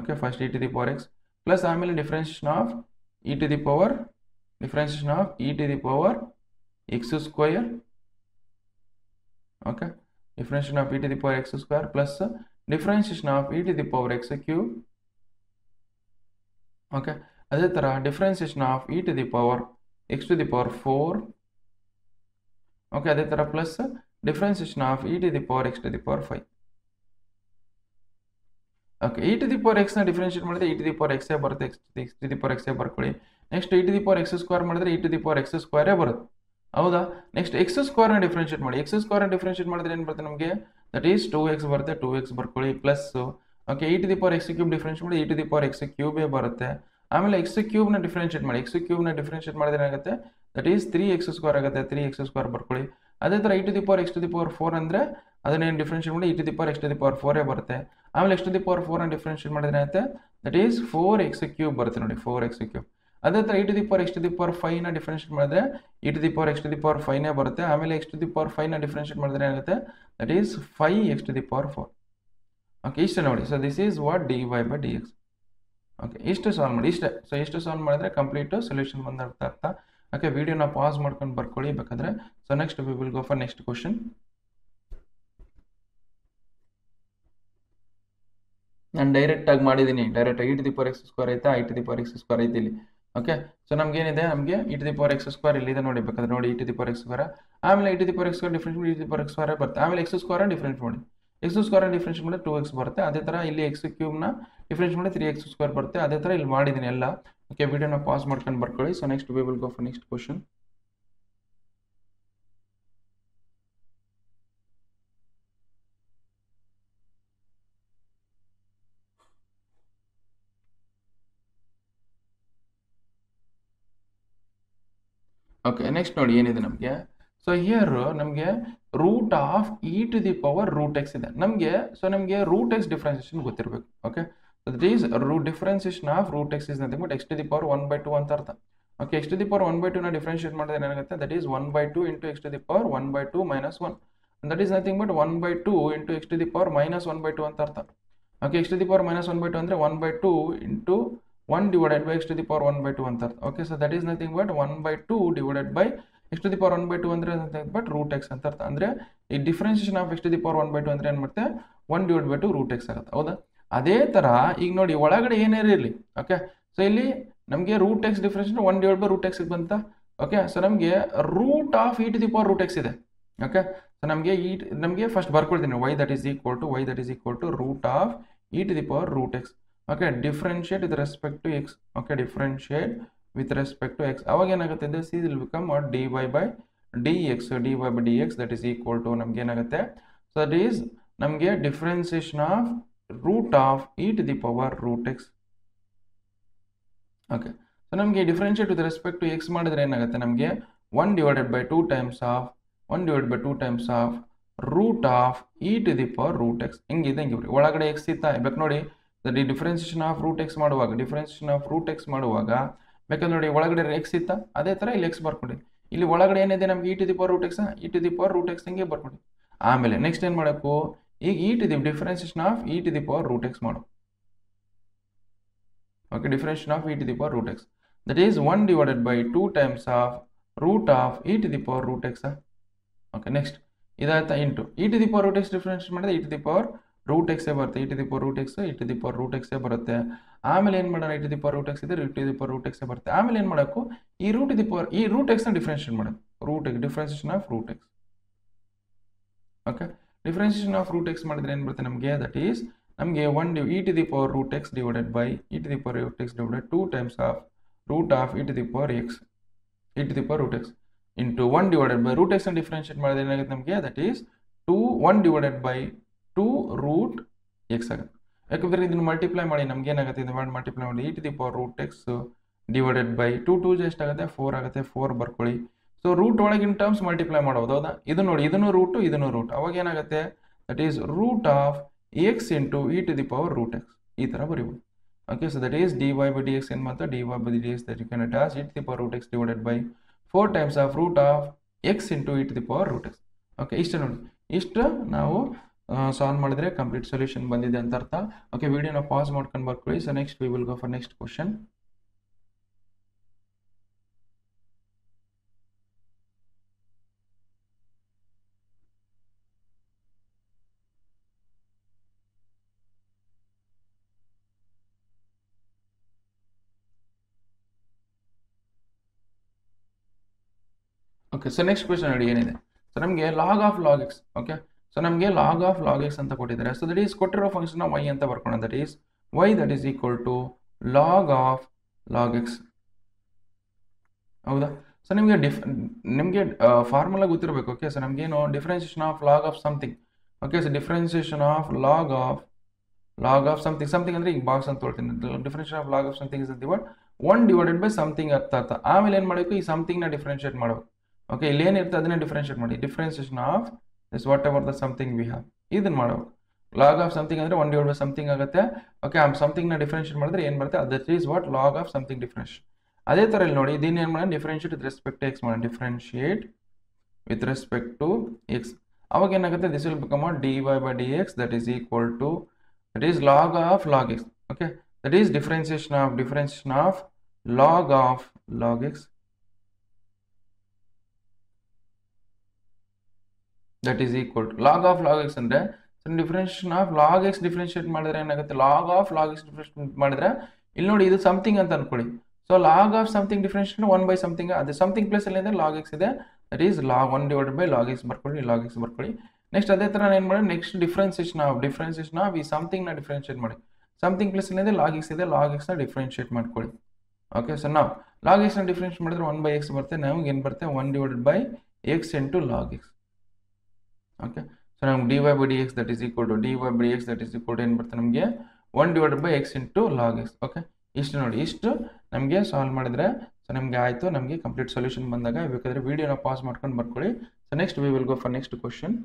Okay, first e to the power x plus ಆಮೇಲೆ differentiation of e to the power x square. Okay, differentiation of e to the power x square plus differentiation of e to the power x cube. Okay, ಅದೇ ಥರ differentiation of e to the power x to the power 4. Okay, ಅದೇ ಥರ plus differentiation of e to the power x to the power 5. Okay, e to the power x ನ differentiate ಮಾಡಿದ್ರೆ e to the power x ಬರುತ್ತೆ, x to the power x ಬರ್ಕೊಳ್ಳಿ. Next e to the power x square ಮಾಡಿದ್ರೆ e to the power x ಸ್ಕ್ವೇರೇ ಬರುತ್ತೆ. ಹೌದಾ? Next X ಸ್ಕ್ವೇರ್ನ differentiate ಮಾಡಿ. X ಸ್ಕ್ವೇರ್ನ differentiate ಮಾಡಿದ್ರೆ ಏನು ಬರುತ್ತೆ ನಮಗೆ? ದಟ್ ಈಸ್ 2x ಬರುತ್ತೆ. 2x ಬರ್ಕೊಳ್ಳಿ plus okay e to the power x cube differentiate ಮಾಡಿ, e to the power x ಕ್ಯೂಬೇ ಬರುತ್ತೆ. ಆಮೇಲೆ ಎಕ್ಸ್ ಕ್ಯೂಬ್ನ ಡಿಫ್ರೆನ್ಷಿಯೇಟ್ ಮಾಡಿ. ಎಕ್ಸ್ ಕ್ಯೂಬ್ನ ಡಿಫ್ರೆನ್ಷಿಯೇಟ್ ಮಾಡಿದ್ರೆ ಏನಾಗುತ್ತೆ? ದಟ್ ಈಸ್ 3x ಸ್ಕ್ವೇರ್ ಆಗುತ್ತೆ. 3x ಸ್ಕ್ವೇರ್ ಬರ್ಕೊಳ್ಳಿ. ಅದೇ ಥರ e to the power x to the power 4 ಅಂದರೆ ಅದನ್ನೇನು ಡಿಫ್ರೆನ್ಷಿಯೇಟ್ ಮಾಡಿ, e to the power x to the power 4 ಬರುತ್ತೆ. ಆಮೇಲೆ x to the power 4 differentiate ಮಾಡಿದ್ರೆ ಏನಾಗುತ್ತೆ? ದಟ್ ಈಸ್ 4x ಕ್ಯೂಬ್ ಬರುತ್ತೆ ನೋಡಿ, 4x ಕ್ಯೂಬ್. ಅದೇ ಥರ e to the power x to the power 5ನ ಡಿಫ್ರೆನ್ಷಿಯೇಟ್ ಮಾಡಿದ್ರೆ e to the power x to the power 5ನೇ ಬರುತ್ತೆ. ಆಮೇಲೆ ಎಕ್ಸ್ ಟು ದಿ ಪವರ್ 5ನ ಡಿಫ್ರೆನ್ಷಿಯೇಟ್ ಮಾಡಿದ್ರೆ ಏನಾಗುತ್ತೆ? That is 5x to the power 4. Okay ಇಷ್ಟು ನೋಡಿ. So this is what dy by dx. Okay ಇಷ್ಟು ಸಾಲ್ವ್ ಮಾಡಿ, ಇಷ್ಟೇ. ಸೊ ಇಷ್ಟು ಸಾಲ್ವ್ ಮಾಡಿದ್ರೆ ಕಂಪ್ಲೀಟು ಸೊಲ್ಯೂಷನ್ ಬಂದಿರ್ತ. ಓಕೆ ವಿಡಿಯೋನ ಪಾಸ್ ಮಾಡ್ಕೊಂಡು ಬರ್ಕೊಳ್ಳಿ ಬೇಕಾದ್ರೆ. So next we will go for next question. ನಾನು ಡೈರೆಕ್ಟಾಗಿ ಮಾಡಿದ್ದೀನಿ. ಡೈರೆಕ್ಟಾಗಿ e to the power x square ಐತಾ, e to the power x square ಐತಿ ಇಲ್ಲಿ. ಓಕೆ ಸೊ ನಮ್ಗೆ ಏನಿದೆ? ನಮಗೆ e to the power x square ಇಲ್ಲಿದೆ ನೋಡಿ, ಬೇಕಾದ್ರೆ ನೋಡಿ e to the power x square. ಆಮೇಲೆ e to the power x square difference ಮಾಡಿ, e to the power x square ಬರುತ್ತೆ. ಆಮೇಲೆ ಎಕ್ಸ್ ಸ್ಕ್ವೇರ್ ಡಿಫ್ರೆನ್ಸ್ ಮಾಡಿ, ಎಕ್ಸ್ ಸ್ಕ್ವೇರ್ ಡಿಫ್ರೆನ್ಸ್ ಮಾಡಿ 2x ಬರುತ್ತೆ. ಅದೇ ಥರ ಇಲ್ಲಿ ಎಕ್ಸ್ ಕ್ಯೂಬ್ನ ಡಿಫ್ರೆನ್ಸ್ ಮಾಡಿ 3x ಸ್ಕ್ವೇರ್ ಬರುತ್ತೆ. ಅದೇ ಥರ ಇಲ್ಲಿ ಮಾಡಿದ್ದೀನಿ ಎಲ್ಲ. ಓಕೆ ವಿಡಿಯೋನ ಪಾಸ್ ಮಾಡ್ಕೊಂಡು ಬರ್ಕೊಳ್ಳಿ. So next we will go for next question. Okay next ನೋಡಿ ಏನಿದೆ ನಮಗೆ. ಸೊ ಹಿಯರ್ ನಮಗೆ root of e to the power root x ಇದೆ ನಮಗೆ. ಸೊ ನಮಗೆ ರೂಟ್ ಎಕ್ಸ್ ಡಿಫ್ರೆನ್ಸಿಯೇಷನ್ ಗೊತ್ತಿರಬೇಕು. Okay that is differentiation of root x is nothing but x to the power 1/2 ಅಂತ ಅರ್ಥ. Okay x to the power 1/2ನ differentiate ಮಾಡಿದ್ರೆ ಏನಾಗುತ್ತೆ? That is 1/2 into x to the power 1/2 minus 1. That is nothing but 1/2 into x to the power minus 1/2 ಅಂತ ಅರ್ಥ. Okay x to the power minus 1/2 ಅಂದರೆ 1/2 into 1 divided by x to the power 1/2 ಅಂತ ಅರ್ಥ. Okay so that is nothing but 1/2 divided by x to the power 1/2 ಅಂದರೆ but root x ಅಂತ ಅರ್ಥ. ಅಂದರೆ ಈ differentiation of x to the power 1/2 ಅಂದರೆ ಏನು ಮಾಡುತ್ತೆ? 1 ಡಿವೈಡ್ ಬೈ 2 ರೂಟ್ ಎಕ್ಸ್ ಆಗುತ್ತೆ. ಹೌದಾ? ಅದೇ ಥರ ಈಗ ನೋಡಿ ಒಳಗಡೆ ಏನೇ ಇರಲಿ. ಓಕೆ ಸೊ ಇಲ್ಲಿ ನಮಗೆ root x differentiation 1 divide by root x ಬಂತ. ಓಕೆ ಸೊ ನಮಗೆ root of e to the power root x ಇದೆ. ಓಕೆ ಸೊ ನಮಗೆ ಫಸ್ಟ್ ಬರ್ಕೊಳ್ತೀನಿ y that is equal to root of e to the power root x. Okay differentiate with respect to x. Okay differentiate with respect to x. ಅವಾಗ ಏನಾಗುತ್ತೆ? This is will become dy by dx. dy by dx that is equal to ನಮ್ಗೆ ಏನಾಗುತ್ತೆ? So that is ನಮಗೆ differentiation of root of e to the power root x. Okay so ನಮಗೆ differentiate with respect to x ಮಾಡಿದ್ರೆ ಏನಾಗುತ್ತೆ? ನಮಗೆ 1 divided by 2 times of root of e to the power root x. ಹಿಂಗಿದೆ ಹಿಂಗಿವ್ರಿ ಒಳಗಡೆ X ಇತ್ತಾ ಬೇಕು ನೋಡಿ. ಡಿಫ್ರೆನ್ಸಿಯೇಷನ್ ಆಫ್ ರೂಟ್ ಎಕ್ಸ್ ಮಾಡುವಾಗ ಬೇಕಾದ್ರೆ ನೋಡಿ ಒಳಗಡೆ ಎಕ್ಸ್ ಇತ್ತಾ, ಅದೇ ಥರ ಇಲ್ಲಿ ಎಕ್ಸ್ ಬರ್ಕೊಡಿ. ಇಲ್ಲಿ ಒಳಗಡೆ ಏನಿದೆ ನಮ್ಗೆ e to the power root x, e to the power root x ಹಿಂಗೆ ಬರ್ಕೊಡಿ. ಆಮೇಲೆ ನೆಕ್ಸ್ಟ್ ಏನು ಮಾಡಬೇಕು? ಈಗ e to the differentiation of e to the power root x ಮಾಡು. Okay differentiation of e to the power root x that is 1 divided by 2 times of root of e to the power root x. Okay next ಇದಾಯ್ತಾ? Into e to the power root X differentiate ಮಾಡಿದ್ರೆ e to the power root ಎಕ್ಸೇ ಬರುತ್ತೆ. E to the power root ಎಕ್ಸೇ ಬರುತ್ತೆ. ಆಮೇಲೆ ಏನು ಮಾಡೋಣ? E to the power root x ಇದೆ, e to the power root ಎಕ್ಸೇ ಬರುತ್ತೆ. ಆಮೇಲೆ ಏನು ಮಾಡಬೇಕು? ಈ ರೂಟ್ ಎಕ್ಸ್ನ ಡಿಫ್ರೆನ್ಷಿಯೇಟ್ ಮಾಡೋದು. Differentiation of root x. Okay differentiation of root x ಮಾಡಿದ್ರೆ ಏನು ಬರುತ್ತೆ ನಮಗೆ? ದಟ್ ಈಸ್ ನಮಗೆ 1 e to the power root x divided by e to the power root x divided 2 times of root of e to the power x e to the power root x into 1 divided by root ಎಕ್ಸ್ನ differentiate ಮಾಡಿದ್ರೆ ಏನಾಗುತ್ತೆ ನಮಗೆ? That is 1 divided by 2 root x ಆಗುತ್ತೆ. ಯಾಕಂದರೆ ಇದನ್ನು multiply ಮಾಡಿ ನಮ್ಗೆ ಏನಾಗುತ್ತೆ? ಇದು ಮಾಡಿ ಮಲ್ಟಿಪ್ಲೈ ಮಾಡಿ e to the power root x divided by 2 ಎಷ್ಟಾಗುತ್ತೆ? 4 ಆಗುತ್ತೆ. 4 ಬರ್ಕೊಳ್ಳಿ. ಸೊ ರೂಟ್ ಒಳಗಿನ ಟರ್ಮ್ಸ್ ಮಲ್ಟಿಪ್ಲೈ ಮಾಡೋದು. ಹೌದಾ? ಇದು ನೋಡಿ ಇದನ್ನು ರೂಟ್ ಅವಾಗ ಏನಾಗುತ್ತೆ? That is root of x into e to the power root x ಈ ಥರ ಬರೀಬೋದು. Okay so that is dy by dx ಏನು ಮಾತ್ರ dy by dx that you can it as e to the power root x divided by 4 times of root of x into e to the power root x. Okay ಇಷ್ಟು ನೋಡಿ, ಇಷ್ಟು ನಾವು solve ಮಾಡಿದ್ರೆ complete solution ಬಂದಿದೆ ಅಂತ ಅರ್ಥ. Okay ವಿಡಿಯೋನ pause ಮಾಡ್ಕೊಂಡು ಬರ್ಕೊಳ್ಳಿ. So next we will go for next question. Okay so next question ನೋಡಿ ಏನಿದೆ? ಸೊ ನಮಗೆ log of log x. Okay so ನಮಗೆ ಲಾಗ್ ಆಫ್ ಲಾಗ್ ಎಕ್ಸ್ ಅಂತ ಕೊಟ್ಟಿದ್ದಾರೆ. ಸೊ ದಟ್ ಈಸ್ ಕೊಟ್ಟಿರೋ ಫಂಕ್ಷನ್ ವೈ ಅಂತ ಬರ್ಕೊಳ್ಳೋಣ. That is y that is equal to log of log x. ಹೌದಾ? ಸೊ ನಿಮಗೆ ಫಾರ್ಮುಲಾ ಗೊತ್ತಿರಬೇಕು. ಓಕೆ, ಸೊ ನಮಗೇನು differentiation of log of something. Okay, so differentiation of log of something ಅಂದರೆ ಈಗ box ಅಂತ ತೊಳ್ತೀನಿ. Differentiation of log of something is ಅಂತ 1 divided by something ಅರ್ಥ. ಆಮೇಲೆ ಏನು ಮಾಡಬೇಕು, ಈ ಸಮಥಿಂಗ್ನ ಡಿಫ್ರೆನ್ಷಿಯೇಟ್ ಮಾಡಬೇಕು. ಓಕೆ, ಇಲ್ಲಿ ಏನಿರುತ್ತೆ ಅದನ್ನೇ ಡಿಫ್ರೆನ್ಷಿಯೇಟ್ ಮಾಡಿ. Differentiation of this whatever the something we have, ಇದನ್ನು ಮಾಡಬೇಕು. ಲಾಗ್ ಆಫ್ ಸಮಥಿಂಗ್ ಅಂದರೆ 1 ಡಿವೈಡ್ ಬೈ ಸಮಥಿಂಗ್ ಆಗುತ್ತೆ. ಓಕೆ, ಆ ಸಮಥಿಂಗ್ನ ಡಿಫ್ರೆನ್ಷಿಯೇಟ್ ಮಾಡಿದ್ರೆ ಏನು ಬರುತ್ತೆ, that is what log of something differentiate. ಅದೇ ಥರ ಇಲ್ಲಿ ನೋಡಿ, ಇದನ್ನ ಏನು ಮಾಡೋಣ, differentiate with respect to x ಮಾಡೋಣ. Differentiate with respect to x. ಅವಾಗ ಏನಾಗುತ್ತೆ, this will become dy by dx that is equal to, that is log of log x. Okay, that is differentiation of log x, that is equal to log of x ಅಂದ್ರೆ differentiation of log x differentiate ಮಾಡಿದ್ರೆ ಏನಾಗುತ್ತೆ, log of x differentiate ಮಾಡಿದ್ರೆ ಇಲ್ಲಿ ನೋಡಿ ಇದು something ಅಂತ ಅನ್ಕೊಳ್ಳಿ. So log of something differentiate 1 by something, ಅದು ಸಮಥಿಂಗ್ ಪ್ಲೇಸ್ ಅಲ್ಲಿ ಇದೆ log x ಇದೆ, that is log 1 divided by log x ಬರ್ಕೊಳ್ಳಿ, log x ಬರ್ಕೊಳ್ಳಿ. ನೆಕ್ಸ್ಟ್ ಅದೇ ತರ ಏನು ಮಾಡಿ, ನೆಕ್ಸ್ಟ್ ಡಿಫ್ರೆನ್ಸಿಯೇಷನ್ ಆಫ್ ಈ ಸಮಥಿಂಗ್ ನ ಡಿಫ್ರೆನ್ಷಿಯೇಟ್ ಮಾಡಿ. ಸಮಥಿಂಗ್ ಪ್ಲೇಸ್ ಅಲ್ಲಿ ಇದೆ log x ಇದೆ, log x ನ ಡಿಫ್ರೆನ್ಷಿಯೇಟ್ ಮಾಡ್ಕೊಳ್ಳಿ. ಓಕೆ, ಸೊ ನಾವು log x ನ ಡಿಫ್ರೆನ್ಷಿಯೇಟ್ ಮಾಡಿದ್ರೆ 1 by x ಬರುತ್ತೆ, ನಮಗೆ ಏನು ಬರುತ್ತೆ 1 divided by x into log x. Okay, so ನಮ್ಗೆ dy by dx that is equal to ಏನು ಬರುತ್ತೆ ನಮಗೆ 1 divided by x into log x. Okay, ಇಷ್ಟು ನೋಡಿ, ಇಷ್ಟು ನಮಗೆ ಸಾಲ್ವ್ ಮಾಡಿದ್ರೆ ಸೊ ನಮಗೆ ಆಯಿತು. ನಮಗೆ ಕಂಪ್ಲೀಟ್ ಸೊಲ್ಯೂಷನ್ ಬಂದಾಗ ಬೇಕಾದರೆ ವಿಡಿಯೋನ ಪಾಸ್ ಮಾಡ್ಕೊಂಡು ಬರ್ಕೊಳ್ಳಿ. So next we will go for next question.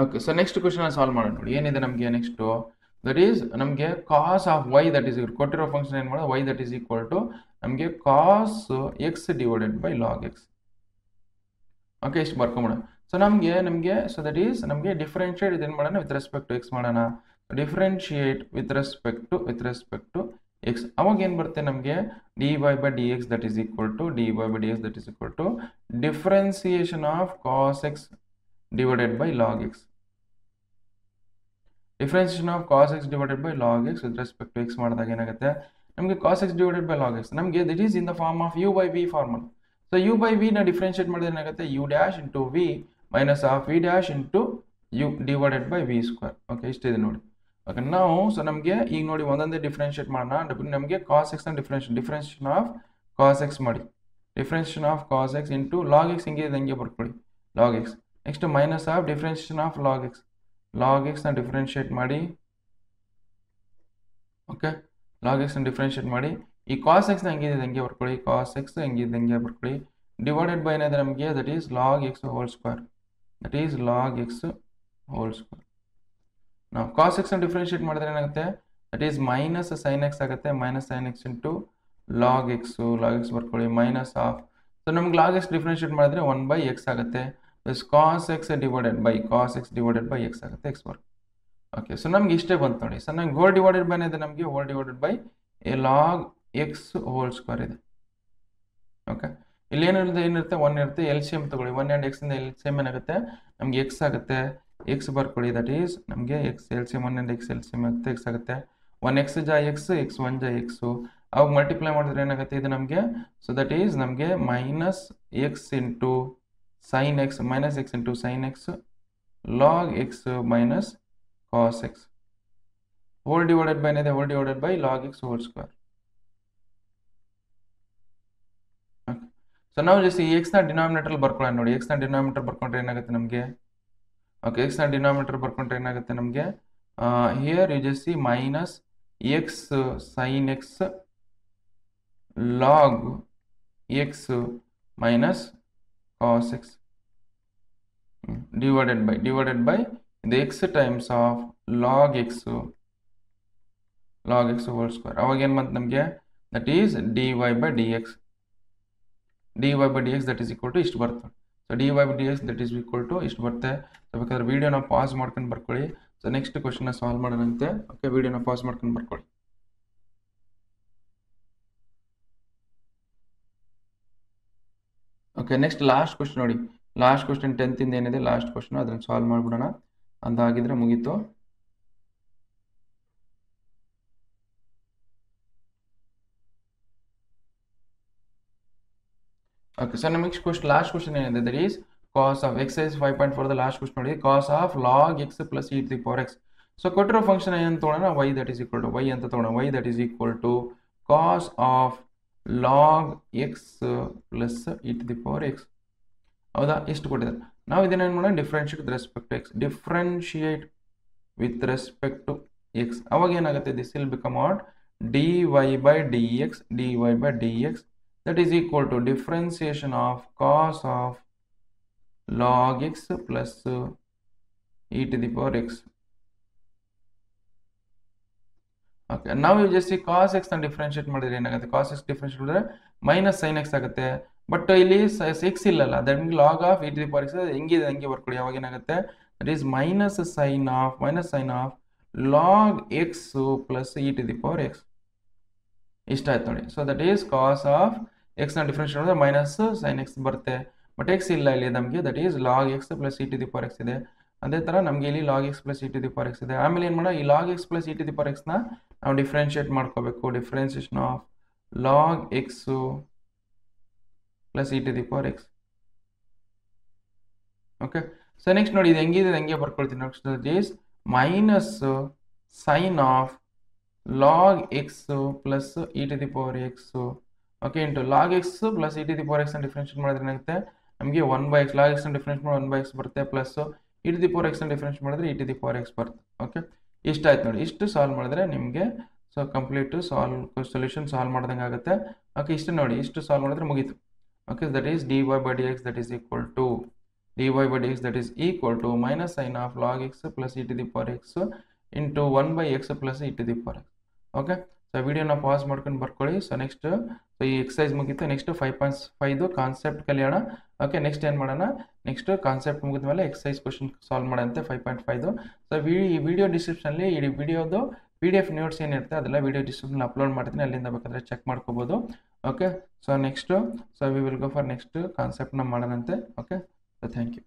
Okay, so next question solve ಮಾಡೋಣ. ನೋಡಿ ಏನಿದೆ ನಮಗೆ ನೆಕ್ಸ್ಟು, ದಟ್ ಈಸ್ ನಮಗೆ cos of y that is ಕೊಟ್ಟಿರೋ ಫಂಕ್ಷನ್ ಏನು ಮಾಡೋದು, y that is equal to ನಮಗೆ cos x divided by log x. Okay, ಇಷ್ಟು ಬರ್ಕೊಂಬಿಡೋಣ. ಸೊ ನಮಗೆ ಸೊ ದಟ್ ಈಸ್ ನಮಗೆ ಡಿಫ್ರೆನ್ಷಿಯೇಟ್ ಇದನ್ನು ಮಾಡೋಣ ವಿತ್ ರೆಸ್ಪೆಕ್ಟ್ ಟು ಎಕ್ಸ್ ಮಾಡೋಣ. Differentiate with respect to x. ಅವಾಗ ಏನು ಬರುತ್ತೆ ನಮಗೆ dy by dx that is equal to differentiation of cos x divided by log x. Differentiation of cos x divided by log x with respect to x ಮಾಡಿದಾಗ ಏನಾಗುತ್ತೆ ನಮಗೆ cos x divided by log x ನಮಗೆ that is in the form of u by v formula. So u by v ನ differentiate ಮಾಡಿದ್ರೆ ಏನಾಗುತ್ತೆ u dash into v minus of v dash into u divided by v square. Okay, ಇಷ್ಟಿದೆ ನೋಡಿ. Okay, ನಾವು so ನಮಗೆ ಈಗ ನೋಡಿ ಒಂದೊಂದೇ ಡಿಫ್ರೆನ್ಷಿಯೇಟ್ ಮಾಡೋಣ. ನಮಗೆ cos x ನ ಡಿಫ್ರೆನ್ಷಿಯೇಷನ್ ಆಫ್ cos x ಮಾಡಿ. Differentiation of cos x into log x ಹಿಂಗೆ ಬರ್ಕೊಳ್ಳಿ, log x. Next minus of differentiation of log X ನ ಡಿಫ್ರೆನ್ಷಿಯೇಟ್ ಮಾಡಿ. ಓಕೆ, ಲಾಗ್ ಎಕ್ಸ್ ನ ಡಿಫ್ರೆನ್ಷಿಯೇಟ್ ಮಾಡಿ. ಈ ಕಾಸ್ ಎಕ್ಸ್ ನ ಹೆಂಗೆ ಬರ್ಕೊಳ್ಳಿ, ಕಾಸ್ ಎಕ್ಸ್ ಹೆಂಗೆ ಬರ್ಕೊಳ್ಳಿ. ಡಿವೈಡೆಡ್ ಬೈ ಏನಿದೆ ನಮಗೆ that is log x whole square, ನಾವು ಕಾಸ್ ಎಕ್ಸ್ ನ ಡಿಫ್ರೆನ್ಷಿಯೇಟ್ ಮಾಡಿದ್ರೆ ಏನಾಗುತ್ತೆ, that is minus sine x ಆಗುತ್ತೆ, minus sine x into log x ಬರ್ಕೊಳ್ಳಿ, ಮೈನಸ್ ಆಫ್. ಸೊ ನಮ್ಗೆ ಲಾಗ್ ಎಕ್ಸ್ ಡಿಫ್ರೆನ್ಷಿಯೇಟ್ ಮಾಡಿದ್ರೆ 1 by x ಆಗುತ್ತೆ. cos x divided by x ಆಗುತ್ತೆ, x ವರ್ಗ. ಓಕೆ, ಸೊ ನಮ್ಗೆ ಇಷ್ಟೇ ಬಂತು ನೋಡಿ. ಸೊ ನಮ್ಗೆ ಹೋಲ್ ಡಿವೈಡೆಡ್ ಬೈ ಇದೆ, ನಮಗೆ whole divided by A log x whole square ಇದೆ. ಓಕೆ, ಇಲ್ಲಿ ಏನಿರುತ್ತೆ 1 ಇರುತ್ತೆ, ಎಲ್ ಸಿ ಎಮ್ ತಗೊಳ್ಳಿ. 1 and x ಇಂದ ಎಲ್ ಸಿ ಎಮ್ ಏನಾಗುತ್ತೆ ನಮ್ಗೆ x ಆಗುತ್ತೆ, x ಬರ್ಕೊಳ್ಳಿ. ದಟ್ ಈಸ್ ನಮಗೆ x L C M 1 and x L C M ಆಗುತ್ತೆ, x ಆಗುತ್ತೆ. 1x ಜಾ x 1 ಜಾ x, ಅವಾಗ ಮಲ್ಟಿಪ್ಲೈ ಮಾಡಿದ್ರೆ ಏನಾಗುತ್ತೆ ಇದು ನಮಗೆ. ಸೊ ದಟ್ ಈಸ್ ನಮಗೆ minus X into sin x minus x into sin x log x minus cos x whole divided by log x whole square. Okay. So now just ಈ x ನ denominator ಬರ್ಕೊಳ್ಳೋಣ ನೋಡಿ. x ನ denominator ಬರ್ಕೊಂಡ್ರೆ ಏನಾಗುತ್ತೆ ನಮಗೆ, okay, x ನ denominator ಬರ್ಕೊಂಡ್ರೆ ಏನಾಗುತ್ತೆ ನಮಗೆ, here you just see minus x sin x log x minus cos x divided by the x times of log x whole square. ಅವಾಗ ಏನು ಬಂತು ನಮಗೆ, that is dy by dx that is equal to ಇಷ್ಟು ಬರ್ತದೆ. So dy by dx that is equal to ಇಷ್ಟು ಬರುತ್ತೆ. So ಬೇಕಾದ್ರೆ ವಿಡಿಯೋನ ಪಾಸ್ ಮಾಡ್ಕೊಂಡು ಬರ್ಕೊಳ್ಳಿ. ಸೊ ನೆಕ್ಸ್ಟ್ ಕ್ವಶನ್ ಸಾಲ್ವ್ ಮಾಡೋಣಂತೆ. ಓಕೆ, ವಿಡಿಯೋನ ಪಾಸ್ ಮಾಡ್ಕೊಂಡು ಬರ್ಕೊಳ್ಳಿ. ಓಕೆ, ನೆಕ್ಸ್ಟ್ ಲಾಸ್ಟ್ ಕ್ವಶನ್ ನೋಡಿ. ಲಾಸ್ಟ್ ಕ್ವಶನ್ 10th ಇಂದ ಏನಿದೆ ಲಾಸ್ಟ್ ಕ್ವಶನ್, ಅದನ್ನು ಸಾಲ್ವ್ ಮಾಡಿಬಿಡೋಣ. ಅಂದಾಗಿದ್ರೆ ಮುಗೀತು. Okay so next question last question ಏನಿದೆ that is cos of exercise 5.4 the last question ನೋಡಿ cos of log x plus e to the power x. So ಕೊಟ್ಟಿರೋ function ಏನಂತ ತೊಗೊಳ್ಳೋಣ y that is equal to y ಅಂತ ತೊಗೊಳ್ಳೋಣ y that is equal to cos of log x plus e to the power x. ಹೌದಾ, ಇಷ್ಟು ಕೊಟ್ಟಿದ್ದಾರೆ. ನಾವು ಇದನ್ನ ಏನು ಮಾಡೋಣ differentiate with respect to x. Differentiate with respect to x. ಅವಾಗ ಏನಾಗುತ್ತೆ this will become out dy by dx that is equal to differentiation of cos of log x plus e to the power x. Okay, now you just see cos x and differentiate ಮಾಡಿದ್ರೆ ಏನಾಗುತ್ತೆ cos x differentiate ಮಾಡಿದ್ರೆ minus sin x ಆಗುತ್ತೆ. But ಇಲ್ಲಿ x ಇಲ್ಲಲ್ಲ, that means log of e to the power x ಹೆಂಗಿದೆ ಹಂಗೆ ಬರ್ಕೊಳ್ಳಿ. ಅವಾಗ ಏನಾಗುತ್ತೆ that is minus sin of log x plus e to the power x. ಇಷ್ಟ ಆಯ್ತು ನೋಡಿ. So that is cos of x ನ ಡಿಫ್ರೆನ್ಷಿಯೇಟ್ ಮಾಡಿದ್ರೆ ಮೈನಸ್ ಸೈನ್ ಎಕ್ಸ್ ಬರುತ್ತೆ. ಬಟ್ ಎಕ್ಸ್ ಇಲ್ಲ ಇಲ್ಲಿ ನಮಗೆ, that is log x plus e to the power x ಇದೆ. ಅದೇ ಥರ ನಮಗೆ ಇಲ್ಲಿ log x plus e to the power x ಇದೆ. ಆಮೇಲೆ ಏನು ಮಾಡೋಣ, ಈ log x plus e to the power ಎಕ್ಸ್ನ ನಾವು ಡಿಫ್ರೆನ್ಷಿಯೇಟ್ ಮಾಡ್ಕೋಬೇಕು. Differentiation of log x plus e to the power x. Okay, so next ನೋಡಿ ಇದು ಹೆಂಗಿದೆ ಹಂಗೆ ಬರ್ಕೊಳ್ತೀನಿ. Next that is minus sine of log x plus e to the power x okay into log x plus e to the power x and differentiate ಮಾಡಿದ್ರೆ ಏನಾಗುತ್ತೆ ನಮಗೆ 1/x log x and differentiate ಮಾಡಿ 1/x ಬರುತ್ತೆ plus e to the power x and differentiate ಮಾಡಿದ್ರೆ e to the power x ಬರುತ್ತೆ. Okay, ಇಷ್ಟ ಆಯ್ತು ನೋಡಿ. ಇಷ್ಟು ಸಾಲ್ವ್ ಮಾಡಿದ್ರೆ ನಿಮಗೆ ಸೊ ಕಂಪ್ಲೀಟ್ ಸೊಲ್ಯೂಷನ್ ಸಾಲ್ವ್ ಮಾಡ್ದಂಗೆ ಆಗುತ್ತೆ. ಓಕೆ, ಇಷ್ಟು ನೋಡಿ, ಇಷ್ಟು ಸಾಲ್ವ್ ಮಾಡಿದ್ರೆ ಮುಗೀತು. Okay, that is dy by dx that is equal to minus sin of log x plus e to the power x into 1/x plus e to the power x. Okay, so ವಿಡಿಯೋನ pause ಮಾಡ್ಕೊಂಡು ಬರ್ಕೊಳ್ಳಿ. So next so ಈ exercise ಮುಗಿತು. Next 5.5 concept ಕಲಿಯೋಣ. Okay, next ಏನು ಮಾಡೋಣ, next concept ಮುಗಿದ ಮೇಲೆ ಎಕ್ಸಸೈಸ್ ಕ್ವಶನ್ ಸಾಲ್ವ್ ಮಾಡೋಂತೆ 5.5. ಸೊ ಈ ವಿಡಿಯೋ ಡಿಸ್ಕ್ರಿಪ್ಷನಲ್ಲಿ ಈ ವಿಡಿಯೋದು PDF ನೋಟ್ಸ್ ಏನಿರುತ್ತೆ ಅದೆಲ್ಲ ವಿಡಿಯೋ ಡಿಸ್ಕ್ರಿಪ್ಷನ್ ಅಪ್ಲೋಡ್ ಮಾಡ್ತೀನಿ, ಅಲ್ಲಿಂದ ಬೇಕಾದರೆ ಚೆಕ್ ಮಾಡ್ಕೋಬೋದು. Okay, so next so we will go for next ಕಾನ್ಸೆಪ್ಟ್ನ ಮಾಡೋಣಂತೆ. Okay, so thank you.